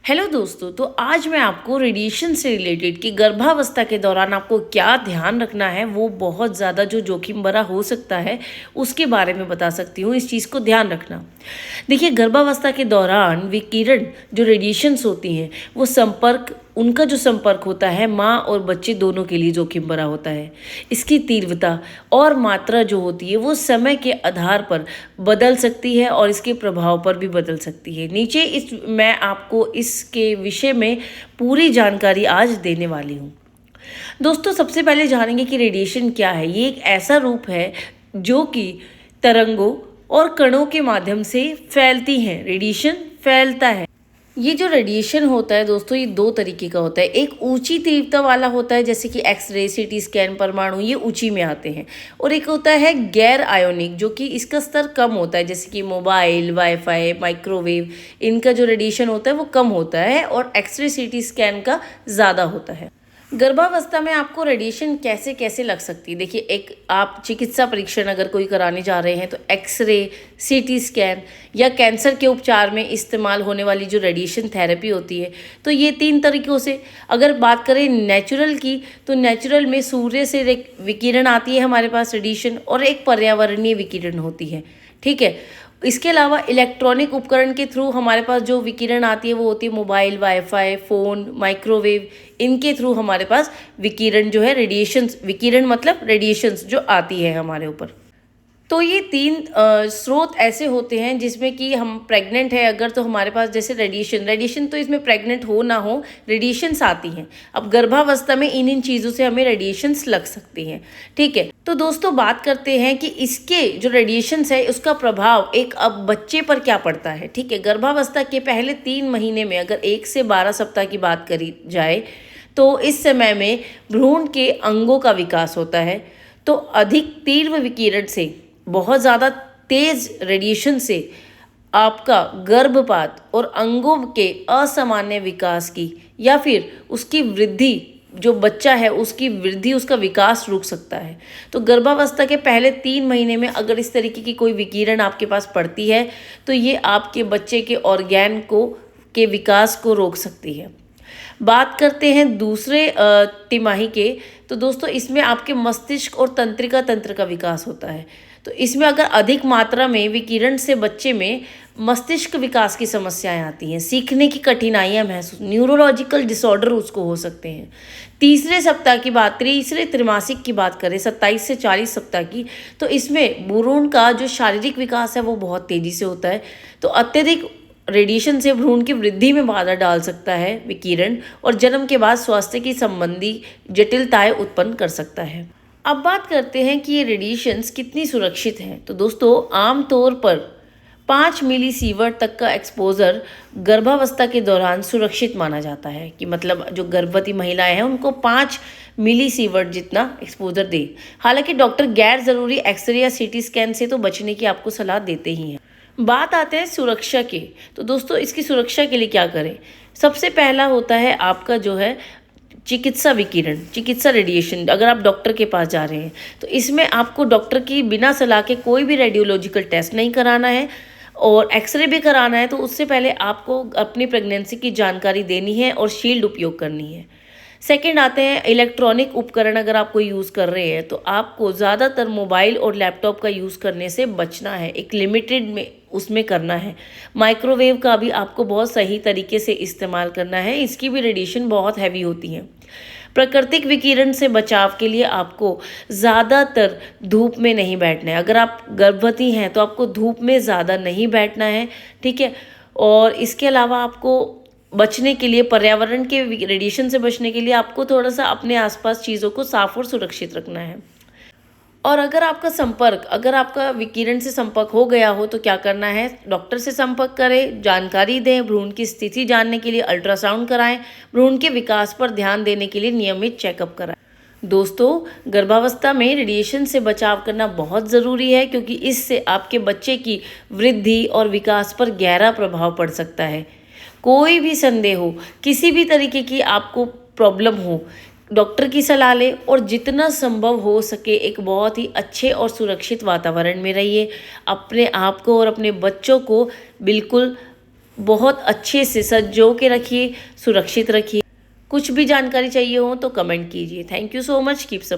Hello दोस्तों, तो आज मैं आपको रेडिएशन से रिलेटेड कि गर्भावस्था के दौरान आपको क्या ध्यान रखना है, वो बहुत ज़्यादा जो जोखिम भरा हो सकता है उसके बारे में बता सकती हूँ। इस चीज़ को ध्यान रखना। देखिए, गर्भावस्था के दौरान विकिरण जो रेडिएशंस होती हैं वो उनका जो संपर्क होता है माँ और बच्चे दोनों के लिए जोखिम भरा होता है। इसकी तीव्रता और मात्रा जो होती है वो समय के आधार पर बदल सकती है और इसके प्रभाव पर भी बदल सकती है। नीचे मैं आपको इसके विषय में पूरी जानकारी आज देने वाली हूँ। दोस्तों, सबसे पहले जानेंगे कि रेडिएशन क्या है। ये एक ऐसा रूप है जो कि तरंगों और कणों के माध्यम से फैलती हैं। रेडिएशन फैलता है। ये जो रेडिएशन होता है दोस्तों, ये दो तरीके का होता है। एक ऊंची तीव्रता वाला होता है, जैसे कि एक्सरे, सीटी स्कैन, परमाणु, ये ऊंची में आते हैं। और एक होता है गैर आयोनिक, जो कि इसका स्तर कम होता है, जैसे कि मोबाइल, वाईफाई, माइक्रोवेव, इनका जो रेडिएशन होता है वो कम होता है और एक्सरे, सीटी स्कैन का ज़्यादा होता है। गर्भावस्था में आपको रेडिएशन कैसे कैसे लग सकती है। देखिए, एक आप चिकित्सा परीक्षण अगर कोई कराने जा रहे हैं तो एक्सरे, सीटी स्कैन या कैंसर के उपचार में इस्तेमाल होने वाली जो रेडिएशन थेरेपी होती है, तो ये 3 तरीक़ों से। अगर बात करें नेचुरल की, तो नेचुरल में सूर्य से विकिरण आती है हमारे पास रेडिएशन, और एक पर्यावरणीय विकिरण होती है। ठीक है। इसके अलावा इलेक्ट्रॉनिक उपकरण के थ्रू हमारे पास जो विकिरण आती है वो होती है मोबाइल, वाईफाई, फ़ोन, माइक्रोवेव, इनके थ्रू हमारे पास विकिरण जो है, रेडिएशंस, विकिरण मतलब रेडिएशंस जो आती है हमारे ऊपर। तो ये 3 स्रोत ऐसे होते हैं जिसमें कि हम प्रेग्नेंट है अगर, तो हमारे पास जैसे रेडिएशन तो इसमें प्रेग्नेंट हो ना हो रेडिएशंस आती हैं। अब गर्भावस्था में इन चीज़ों से हमें रेडिएशंस लग सकती हैं। ठीक है। तो दोस्तों, बात करते हैं कि इसके जो रेडिएशंस है उसका प्रभाव एक अब बच्चे पर क्या पड़ता है। ठीक है। गर्भावस्था के पहले 3 महीने में अगर 1 से 12 सप्ताह की बात करी जाए तो इस समय में भ्रूण के अंगों का विकास होता है। तो अधिक तीव्र विकिरण से, बहुत ज़्यादा तेज़ रेडिएशन से आपका गर्भपात और अंगों के असामान्य विकास की या फिर उसकी वृद्धि, जो बच्चा है उसकी वृद्धि, उसका विकास रुक सकता है। तो गर्भावस्था के पहले 3 महीने में अगर इस तरीके की कोई विकिरण आपके पास पड़ती है तो ये आपके बच्चे के ऑर्गेन के विकास को रोक सकती है। बात करते हैं दूसरे तिमाही के, तो दोस्तों इसमें आपके मस्तिष्क और तंत्रिका तंत्र का विकास होता है। तो इसमें अगर अधिक मात्रा में विकिरण से बच्चे में मस्तिष्क विकास की समस्याएं आती हैं, सीखने की कठिनाइयां महसूस, न्यूरोलॉजिकल डिसऑर्डर उसको हो सकते हैं। तीसरे त्रैमासिक की बात करें, 27 से 40 सप्ताह की, तो इसमें भ्रूण का जो शारीरिक विकास है वो बहुत तेज़ी से होता है। तो अत्यधिक रेडिएशन से भ्रूण की वृद्धि में बाधा डाल सकता है विकिरण, और जन्म के बाद स्वास्थ्य की संबंधी जटिलताएं उत्पन्न कर सकता है। अब बात करते हैं कि ये रेडिएशंस कितनी सुरक्षित हैं। तो दोस्तों, आमतौर पर 5 मिली सीवर्ट तक का एक्सपोजर गर्भावस्था के दौरान सुरक्षित माना जाता है, कि मतलब जो गर्भवती महिलाएं हैं उनको 5 मिली सीवर्ट जितना एक्सपोजर दे। हालांकि डॉक्टर गैर ज़रूरी एक्सरे या सीटी स्कैन से तो बचने की आपको सलाह देते ही हैं। बात आते हैं सुरक्षा की। तो दोस्तों, इसकी सुरक्षा के लिए क्या करें। सबसे पहला होता है आपका जो है चिकित्सा विकिरण, चिकित्सा रेडिएशन। अगर आप डॉक्टर के पास जा रहे हैं तो इसमें आपको डॉक्टर की बिना सलाह के कोई भी रेडियोलॉजिकल टेस्ट नहीं कराना है, और एक्सरे भी कराना है तो उससे पहले आपको अपनी प्रेगनेंसी की जानकारी देनी है और शील्ड उपयोग करनी है। सेकंड आते हैं इलेक्ट्रॉनिक उपकरण। अगर आप कोई यूज़ कर रहे हैं तो आपको ज़्यादातर मोबाइल और लैपटॉप का यूज़ करने से बचना है, एक लिमिटेड में उसमें करना है। माइक्रोवेव का भी आपको बहुत सही तरीके से इस्तेमाल करना है, इसकी भी रेडिएशन बहुत हैवी होती है। प्राकृतिक विकिरण से बचाव के लिए आपको ज़्यादातर धूप में नहीं बैठना है। अगर आप गर्भवती हैं तो आपको धूप में ज़्यादा नहीं बैठना है। ठीक है। और इसके अलावा आपको बचने के लिए, पर्यावरण के रेडिएशन से बचने के लिए आपको थोड़ा सा अपने आसपास चीज़ों को साफ और सुरक्षित रखना है। और अगर आपका विकिरण से संपर्क हो गया हो तो क्या करना है, डॉक्टर से संपर्क करें, जानकारी दें, भ्रूण की स्थिति जानने के लिए अल्ट्रासाउंड कराएं, भ्रूण के विकास पर ध्यान देने के लिए नियमित चेकअप कराएं। दोस्तों, गर्भावस्था में रेडिएशन से बचाव करना बहुत ज़रूरी है, क्योंकि इससे आपके बच्चे की वृद्धि और विकास पर गहरा प्रभाव पड़ सकता है। कोई भी संदेह हो, किसी भी तरीके की आपको प्रॉब्लम हो, डॉक्टर की सलाह लें और जितना संभव हो सके एक बहुत ही अच्छे और सुरक्षित वातावरण में रहिए। अपने आप को और अपने बच्चों को बिल्कुल बहुत अच्छे से सजो के रखिए, सुरक्षित रखिए। कुछ भी जानकारी चाहिए हो तो कमेंट कीजिए। Thank you so much. Keep